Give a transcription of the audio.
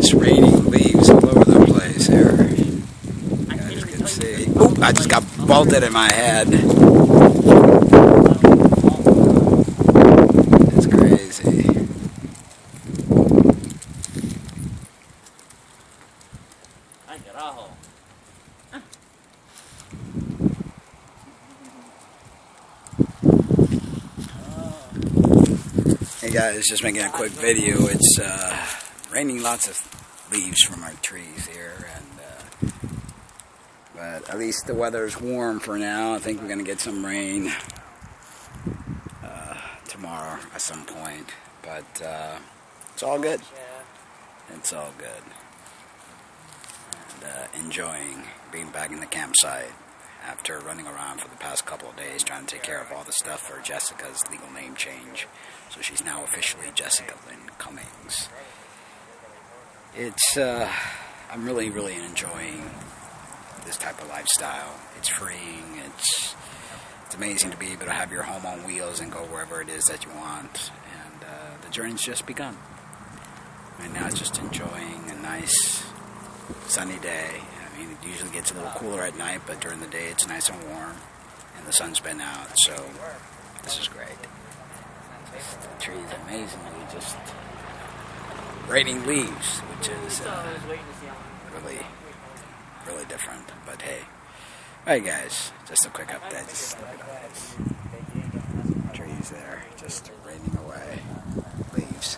It's raining leaves all over the place here. You guys can see. Oop, I just got bolted in my head. It's crazy. Hey guys, just making a quick video. It's raining lots of leaves from our trees here, and but at least the weather's warm for now. I think we're gonna get some rain tomorrow at some point, but it's all good. It's all good. And enjoying being back in the campsite after running around for the past couple of days trying to take care of all the stuff for Jessica's legal name change. So she's now officially Jessica Lynn Cummings. It's, I'm really enjoying this type of lifestyle. It's freeing, it's amazing to be able to have your home on wheels and go wherever it is that you want. And the journey's just begun. Right now it's just enjoying a nice sunny day. I mean, it usually gets a little cooler at night, but during the day it's nice and warm, and the sun's been out, so this is great. The trees amazingly just raining leaves, which is really different, but hey. Alright guys, just a quick update. Just look at all these trees there, just raining away leaves.